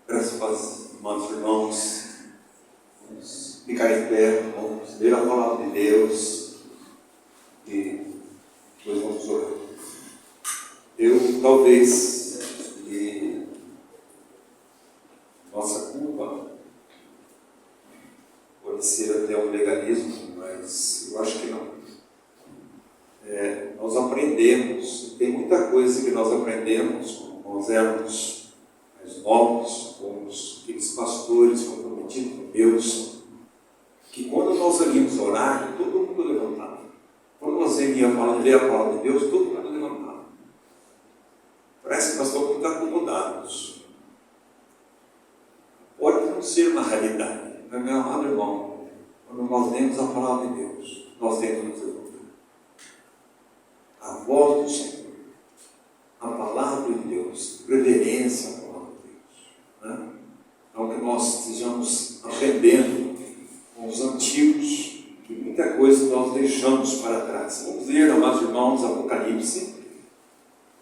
Graças a Deus, amados irmãos, vamos ficar em pé, vamos ler a palavra de Deus e depois vamos orar. Eu, talvez, e nossa culpa pode ser até um legalismo, mas eu acho que não. Nós aprendemos, tem muita coisa que nós aprendemos quando nós éramos mais novos, como aqueles pastores comprometidos com Deus, que quando nós íamos orar, todo mundo levantava. Quando nós íamos ler a palavra de Deus, todo mundo levantava. Parece que nós estamos muito acomodados. Pode não ser uma realidade, mas, meu amado irmão, quando nós lemos a palavra de Deus, nós temos que nos levantar. A voz do Senhor, a palavra de Deus, reverência à palavra de Deus, né? Então que nós estejamos aprendendo com os antigos, que muita coisa nós deixamos para trás. Vamos ler, amados irmãos, Apocalipse,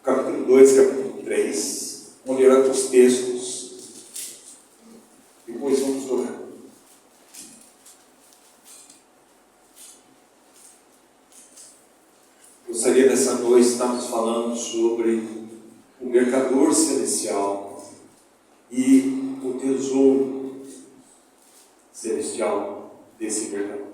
capítulo 2, capítulo 3, vamos ler alguns textos, depois vamos orar. Gostaria dessa noite estarmos falando sobre o mercador celestial e o tesouro celestial desse mercador.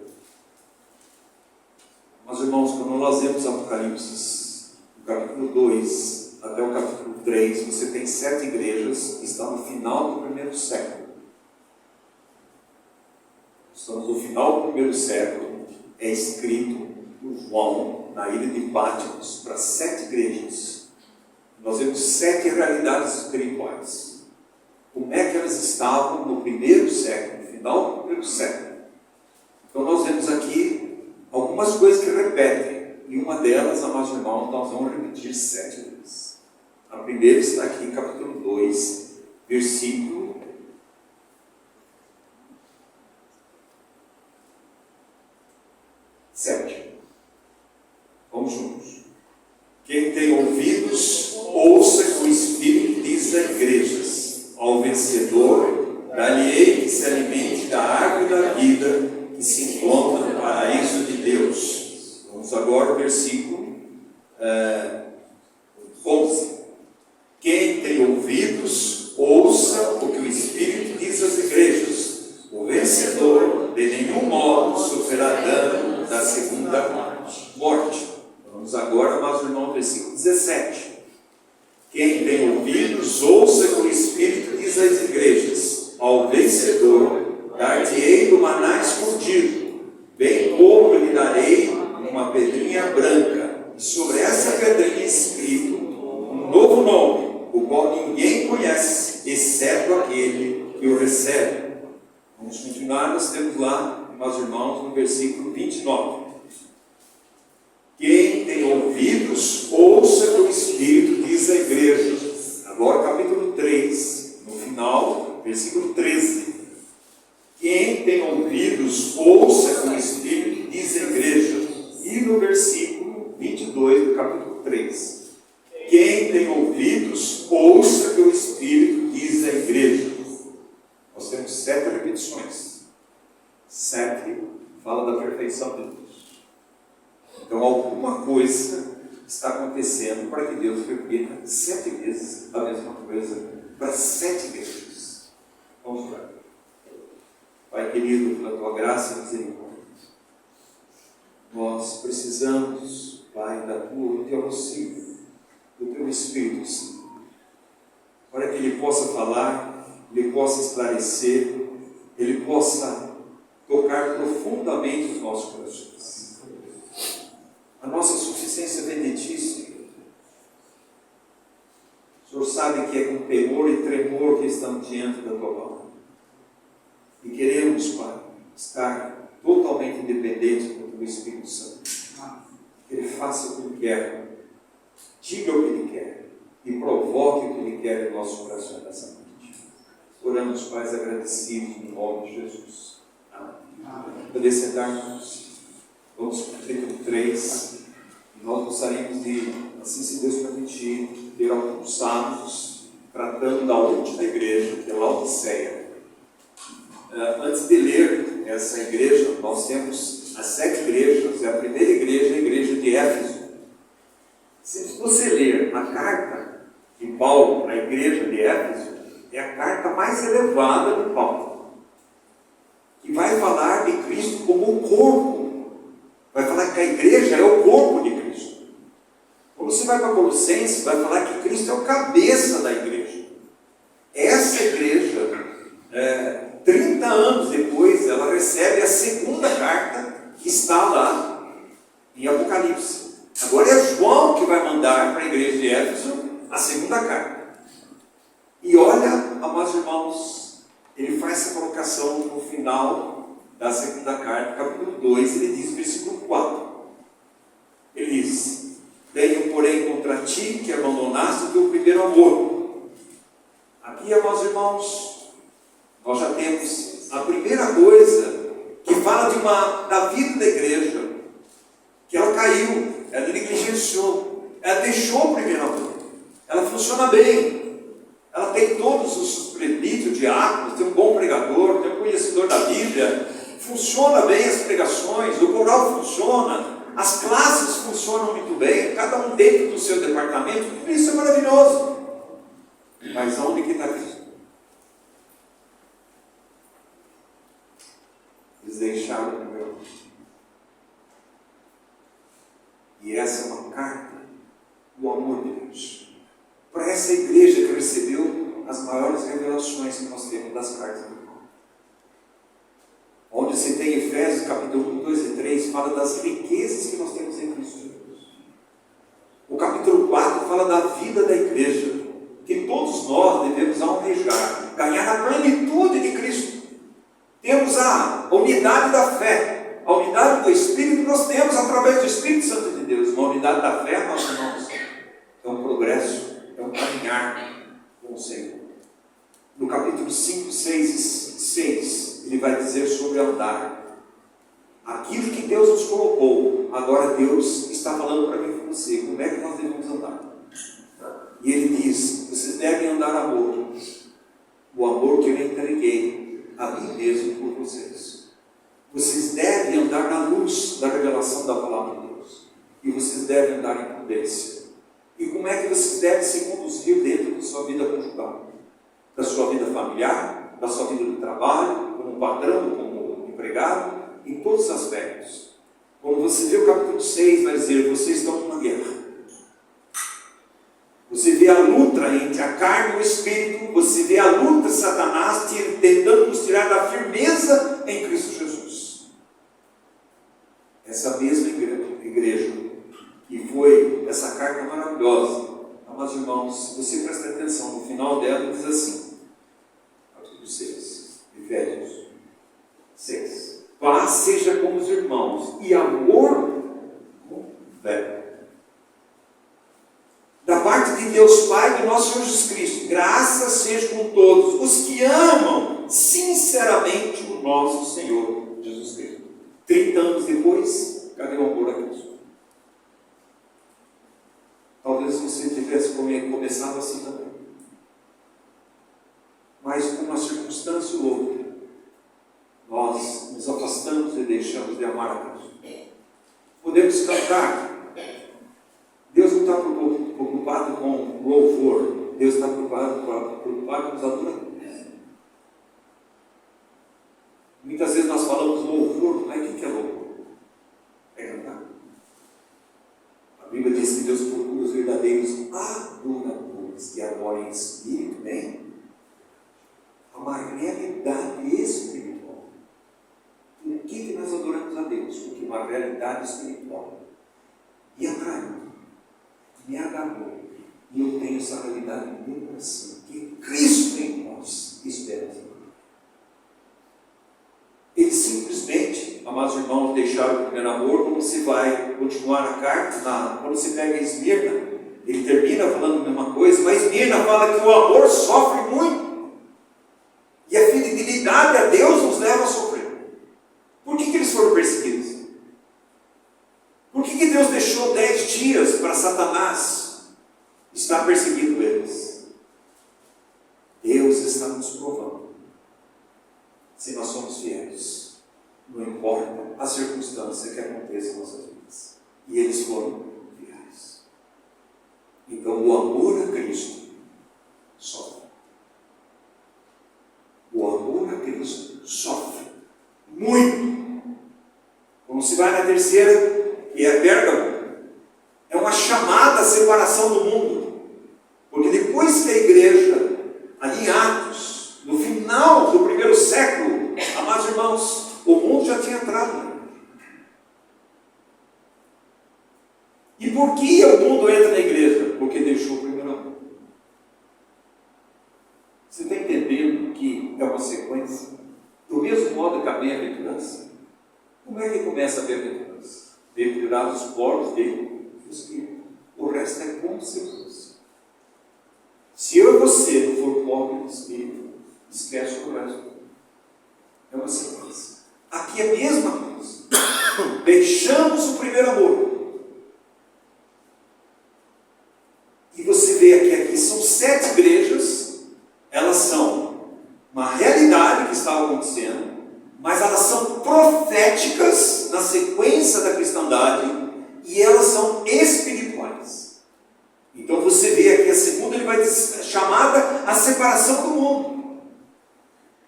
Mas, irmãos, quando nós lemos Apocalipse, do capítulo 2 até o capítulo 3, você tem 7 igrejas que estão no final do primeiro século. Estamos no final do primeiro século, é escrito por João na ilha de Patmos para 7 igrejas. Nós vemos 7 realidades espirituais. Como é que elas estavam no primeiro século, no final do primeiro século? Então nós vemos aqui algumas coisas que repetem, e uma delas, amados irmãos, nós vamos repetir 7 vezes. A primeira está aqui em capítulo 2, versículo 7. Vamos juntos. Quem tem ouvidos, ouça que o Espírito diz às igrejas. Ao vencedor, dar-lhe-ei que se alimente da árvore da vida que se encontra no paraíso de Deus. Vamos agora ao versículo 11. Quem tem ouvidos, ouça o que o Espírito diz às igrejas. O vencedor, de nenhum modo, sofrerá dano da segunda morte. Vamos agora, amados irmãos, versículo 17. Quem tem ouvidos, ouça o que o Espírito diz às igrejas. Ao vencedor, dar-te-ei do maná escondido, bem pouco lhe darei uma pedrinha branca, e sobre essa pedrinha escrito um novo nome, o qual ninguém conhece, exceto aquele que o recebe. Vamos continuar, nós temos lá, meus irmãos, no versículo 29. Quem tem ouvidos, ouça o que o Espírito diz à igreja. Agora capítulo 3, no final, versículo 13. Quem tem ouvidos, ouça o que o Espírito diz à igreja. E no versículo 22 do capítulo 3. Quem tem ouvidos, ouça o que o Espírito diz à igreja. Nós temos 7 repetições. 7 fala da perfeição de Deus. Então alguma coisa está acontecendo para que Deus repita 7 vezes a mesma coisa para 7 igrejas. Vamos lá. Pai querido, pela tua graça e misericórdia, nós precisamos, Pai, do teu auxílio, do teu Espírito Santo, para que Ele possa falar, Ele possa esclarecer, Ele possa tocar profundamente os nossos corações. A nossa suficiência vem de ti, Senhor. O Senhor sabe que é com temor e tremor que estamos diante da tua palavra. E queremos, Pai, estar totalmente independentes do teu Espírito Santo. Que Ele faça o que Ele quer, diga o que Ele quer e provoque o que Ele quer em nosso coração nessa noite. Oramos, Pai, agradecidos no nome de Jesus. Amém. Poder sentar-nos. Vamos para o capítulo 3. Nós gostaríamos de, assim se Deus permitir, ter alguns sábados tratando tratando da última igreja, que é Laodiceia. Antes de ler essa igreja, nós temos as 7 igrejas, e a primeira igreja é a igreja de Éfeso. Se você ler a carta de Paulo à igreja de Éfeso, é a carta mais elevada de Paulo, que vai falar de Cristo como o corpo, vai falar que a igreja é o corpo de Cristo. Quando você vai para Colossenses, vai falar que Cristo é o cabeça da igreja. Essa igreja, 30 anos depois, ela recebe a segunda carta que está lá em Apocalipse. Agora é João que vai mandar para a igreja de Éfeso a segunda carta. E olha, amados irmãos, ele faz essa colocação no final da segunda carta, capítulo 2, ele diz, versículo 4. Ele diz: tenho, porém, contra ti que abandonaste o teu primeiro amor. Aqui, amados irmãos, nós já temos a primeira coisa que fala da vida da igreja, que ela caiu, ela negligenciou, ela deixou o primeiro amor. Ela funciona bem, ela tem todos os presbíteros, diáconos, tem um bom pregador, tem um conhecedor da Bíblia, funciona bem as pregações, o coral funciona, as classes funcionam muito bem, cada um dentro do seu departamento, tudo isso é maravilhoso. Mas onde que está Cristo? Eles deixaram o primeiro amor. E essa é uma carta do amor de Deus para essa igreja que recebeu as maiores revelações que nós temos das cartas de Paulo. Onde se tem Efésios capítulo 1, 2 e 3 fala das riquezas que nós temos em Cristo Jesus. O capítulo 4 fala da vida da igreja, que todos nós devemos almejar, ganhar a plenitude de Cristo. Temos a unidade da fé, a unidade do Espírito nós temos através do Espírito Santo de Deus. Uma unidade da fé, nós irmãos, é um progresso, é um caminhar com o Senhor. No capítulo 5, 6 e 6, ele vai dizer sobre andar. Aquilo que Deus nos colocou, agora Deus está falando para mim e para você, como é que nós devemos andar. E ele diz, vocês devem andar amor, o amor que eu entreguei a mim mesmo por vocês. Vocês devem andar na luz da revelação da palavra de Deus. E vocês devem andar em prudência. E como é que vocês devem se conduzir dentro da sua vida conjugal? Da sua vida familiar, da sua vida do trabalho, como patrão, como empregado, em todos os aspectos. Quando você vê o capítulo 6, vai dizer, vocês estão numa guerra. Você vê a luta entre a carne e o espírito, você vê a luta de Satanás tentando nos tirar da firmeza em Cristo Jesus. Essa mesma igreja, que foi essa carta maravilhosa, amados irmãos, se você prestar atenção, no final dela diz assim, capítulo 6, Efésios 6, paz seja com os irmãos e amor com fé. Da parte de Deus Pai e do nosso Senhor Jesus Cristo, graças seja com todos os que amam sinceramente o nosso Senhor Jesus Cristo. 30 anos depois, cadê o amor a Cristo? Talvez você tivesse começado assim também. Mas por uma circunstância ou outra, nós nos afastamos e deixamos de amar a Cristo. Podemos cantar. Deus não está preocupado com louvor, Deus está preocupado com os adoradores. Muitas vezes nós falamos louvor, mas o que é louvor? É cantar. A Bíblia diz que Deus procura os verdadeiros adoradores que adoram em espírito, bem? Há uma realidade espiritual. Por que nós adoramos a Deus? Porque uma realidade espiritual. E atraiu. Me agarrou, e eu tenho essa realidade no meu coração, que Cristo em nós espera. Eles simplesmente, amados irmãos, deixaram o primeiro amor. Quando você vai continuar a carta, quando você pega Esmirna, ele termina falando a mesma coisa, mas Esmirna fala que o amor sofre muito, e a fidelidade a Deus nos leva a sofrer. Por que eles foram perseguidos? Por que Deus deixou 10 dias para Satanás estar perseguindo eles? nos provando se nós somos fiéis. Não importa a circunstância que aconteça em nossas vidas. E eles foram fiéis. Então o amor a Cristo sofre. O amor a Cristo sofre muito. Quando se vai na terceira, que é Pérgamo, é uma chamada à separação do mundo. Porque depois que a igreja, ali em Atos, no final do primeiro século, amados irmãos, o mundo já tinha entrado. E por que o mundo entra na igreja? Porque deixou o primeiro amor. Você está entendendo que é uma sequência? Do mesmo modo que a bem-aventurança, como é que começa a bem-aventurança? Bem-aventurados os pobres dele, o resto é consequência. Se eu e você não for pobre de espírito, esquece o resto. É uma sequência. Aqui é a mesma coisa. Deixamos o primeiro amor. E você vê aqui são 7 igrejas. Elas são uma realidade que estava acontecendo, mas elas são proféticas na sequência da cristandade e elas são espirituais. Então você vê aqui a segunda, ele vai dizer, chamada a separação do mundo.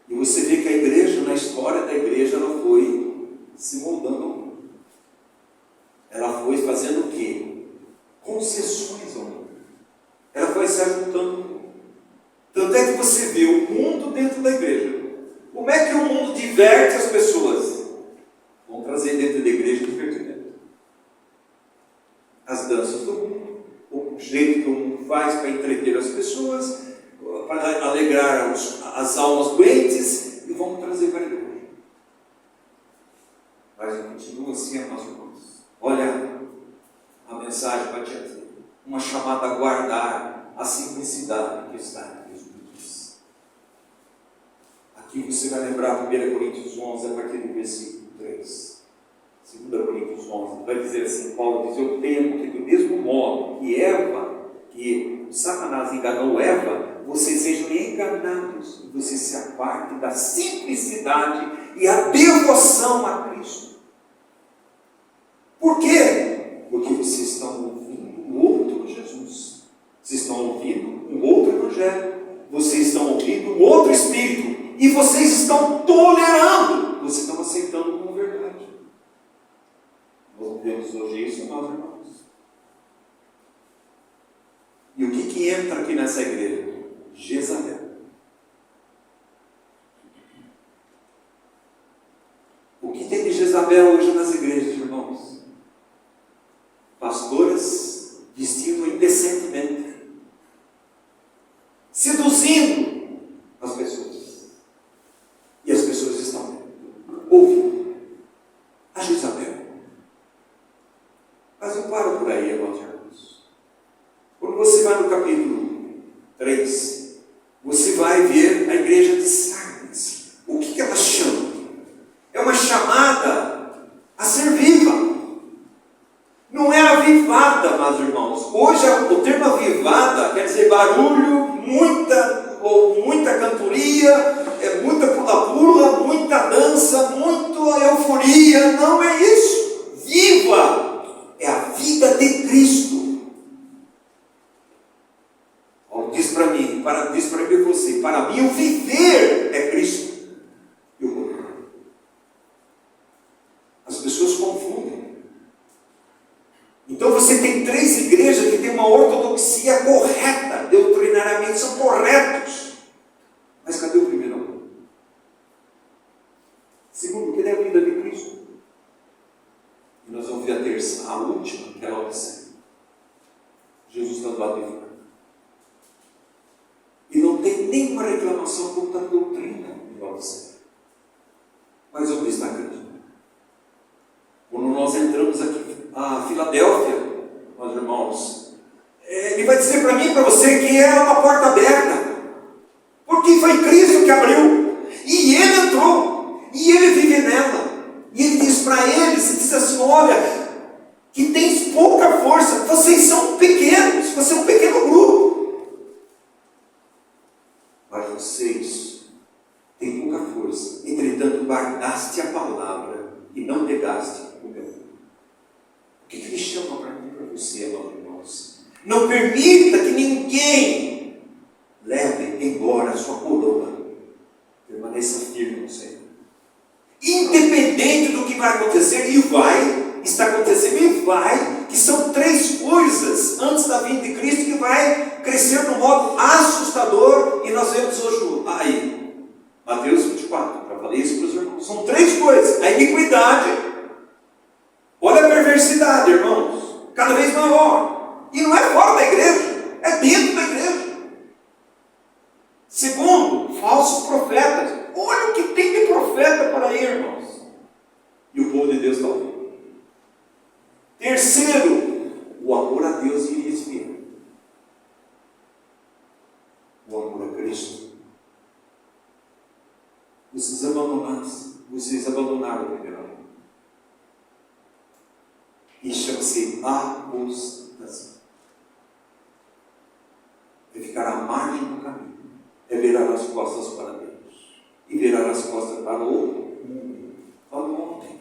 E você vê que a igreja, na história da igreja, ela foi se moldando ao mundo. Ela foi fazendo o quê? Concessões ao mundo. Ela foi se ajuntando ao mundo. Tanto é que você vê o mundo dentro da igreja. Como é que o mundo diverte as pessoas? Vamos trazer dentro da igreja divertimento. As danças do mundo, o jeito que o mundo faz para entreter as pessoas, para alegrar as almas doentes, e vamos trazer para a igreja. Mas continua assim, amados irmãos. Olha a mensagem para te dizer. Uma chamada a guardar a simplicidade que está em Jesus. Aqui você vai lembrar 1 Coríntios 11, a partir do versículo 3. 2 Coríntios 11, vai dizer assim, Paulo diz, eu temo que do mesmo modo que Satanás enganou Eva, vocês sejam enganados, e vocês se apartem da simplicidade e a devoção a Cristo. Por quê? Porque vocês estão ouvindo um outro Jesus. Vocês estão ouvindo um outro evangelho. Vocês estão ouvindo um outro espírito. E vocês estão tolerando. Vocês estão aceitando como verdade. Nós vemos hoje isso, meus irmãos. E o que entra aqui nessa igreja? Jezabel. O que tem de Jezabel hoje nas igrejas, irmãos? Pastoras vestindo indecentemente, seduzindo as pessoas, e as pessoas estão ouvindo a Jezabel. Mas eu paro por aí, irmãos. Quando você vai no capítulo 3, você vai ver a igreja de Sardes. O que ela chama? É uma chamada a ser viva. Não é avivada, meus irmãos. Hoje o termo avivada quer dizer barulho, muita cantoria, muita pula-pula, muita dança, muita euforia. Não é isso. Viva é a vida de Cristo. Diz para mim e você, para mim o viver é Cristo. E o morrer. As pessoas confundem. Então você tem 3 igrejas que têm uma ortodoxia correta, doutrinariamente são corretos. Mas cadê o primeiro amor? Segundo, cadê a vida de Cristo? E nós vamos ver a terça, a última, que é a Odisseia. Jesus está do lado de fora. E não tem nenhuma reclamação contra a doutrina de Odisseia. Mas eu disse na acredito. Quando nós entramos aqui a Filadélfia, meus irmãos, ele vai dizer para mim e para você que é uma porta aberta, porque foi Cristo que abriu, e ele entrou, e ele vive nela, e ele diz para eles, ele diz assim, olha, que tens pouca força, vocês são pequenos, você é um pequeno grupo, mas vocês Não permita que ninguém leve embora a sua coroa. Permaneça firme no Senhor. Independente do que vai acontecer, e vai, está acontecendo e vai, que são 3 coisas antes da vinda de Cristo que vai crescer de um modo assustador, e nós vemos hoje aí, Mateus 24, para falar isso para os irmãos. São 3 coisas: a iniquidade, olha a perversidade, irmãos, cada vez maior, e não é fora da igreja, é dentro da igreja. Segundo, falsos profetas. Olha o que tem de profeta por aí, irmãos. E o povo de Deus está ouvindo. Terceiro, o amor a Deus iria esfriar. O amor a Cristo. Vocês abandonaram o primeiro amor. E chama-se apostasia. É ficar à margem do caminho. É virar as costas para Deus. E virar as costas para o mundo. Falou ontem.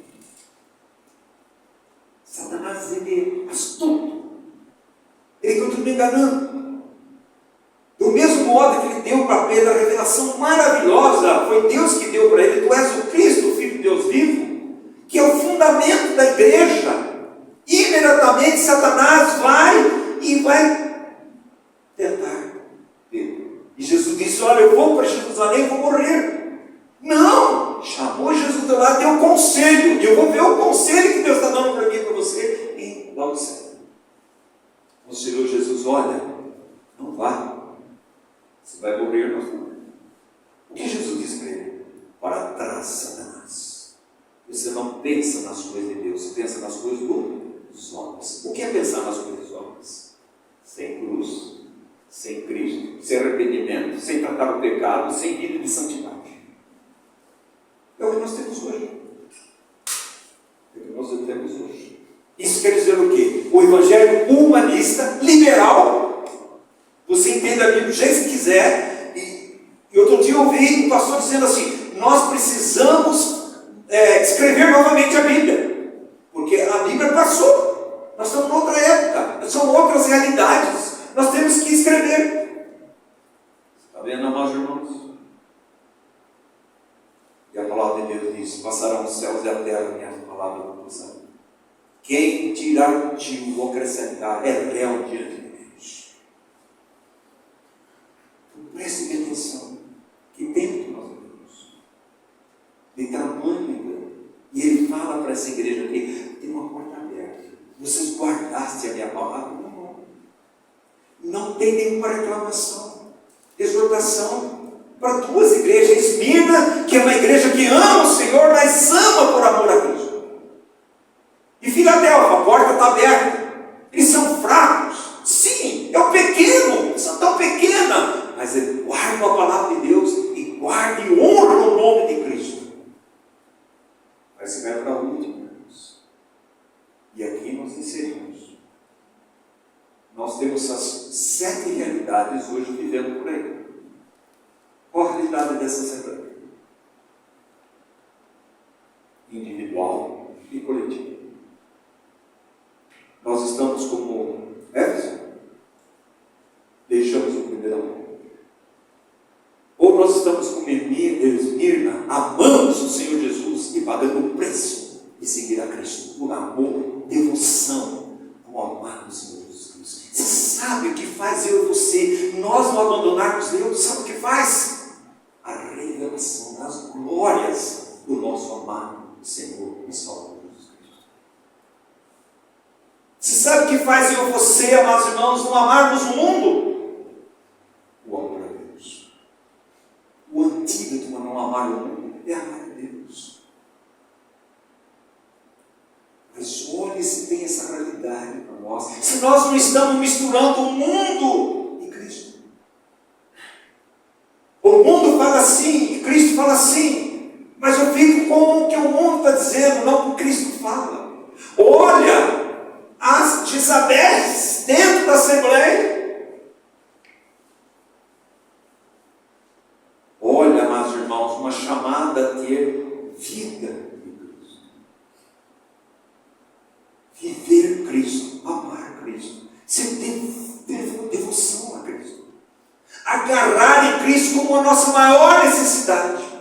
Satanás, ele é astuto. Ele continua enganando. Do mesmo modo que ele deu para Pedro a revelação maravilhosa, foi Deus que deu para ele: tu és o Cristo, o Filho de Deus vivo, que é o fundamento da igreja. Imediatamente Satanás vai tentar Pedro. E Jesus disse: olha, eu vou para Jerusalém, eu vou morrer. Não! Chamou Jesus de lá, deu um conselho. E eu vou ver o conselho que Deus está dando para mim e para você em lá no céu. Conselhou Jesus: olha, não vá. Você vai morrer, nós vamos. O que Jesus disse para ele? Para trás, Satanás. Você não pensa nas coisas de Deus, você pensa nas coisas dos homens. O que é pensar nas coisas dos homens? Sem cruz, sem Cristo, sem arrependimento, sem tratar o pecado, sem vida de santidade. É o que nós temos hoje. É o que nós temos hoje. Isso quer dizer o quê? O evangelho humanista, liberal. Você entende a Bíblia do jeito que quiser. E outro dia eu ouvi um pastor dizendo assim: nós precisamos escrever novamente a Bíblia. Porque a Bíblia passou. Nós estamos em outra época. São outras realidades. Nós temos que escrever. Está vendo, amados irmãos? E a palavra de Deus diz: passarão os céus e a terra, minha palavra não passará. Quem tirar contigo ou acrescentar é réu diante de Deus. Então, preste atenção. Que tempo que nós vivemos. De tamanho engano. E ele fala para essa igreja aqui: tem uma porta aberta. Vocês guardaste a minha palavra? Não. Não tem nenhuma reclamação. Exortação. Para 2 igrejas: Esmirna, que é uma igreja que ama o Senhor, mas ama por amor a Cristo. E Filadélfia, a porta está aberta. Eles são fracos. Sim, é o pequeno, são tão pequena, mas eles guardam a palavra de Deus e guardam e honram o nome de Cristo. Mas se vai para a última, irmãos. E aqui nós inserimos. Nós temos as 7 realidades hoje vivendo por aí. Qual a realidade dessa assembleia? Individual e coletiva. Nós estamos como Éfeso? Deixamos o primeiro amor. Ou nós estamos como Esmirna, amamos o Senhor Jesus e pagando o preço de seguir a Cristo, por amor, devoção, ao amar o Senhor Jesus Cristo. Você sabe o que faz eu e você, nós não abandonarmos Deus? Sabe o que faz? A revelação das glórias do nosso amado Senhor e Salvador Jesus Cristo. Você sabe o que faz eu e você, amados irmãos, não amarmos o mundo? O amor a Deus. O antídoto para não amar o mundo é amar a Deus. Mas olhe se tem essa realidade para nós. Se nós não estamos misturando o mundo e Cristo. O mundo fala assim e Cristo fala assim. Mas eu fico com o que o mundo está dizendo, não com o que Cristo fala. Olha as Jezabéis dentro da Assembleia. Olha, amados irmãos, uma chamada a ter vida de Cristo. Viver Cristo, amar Cristo. Você tem Cristo como a nossa maior necessidade.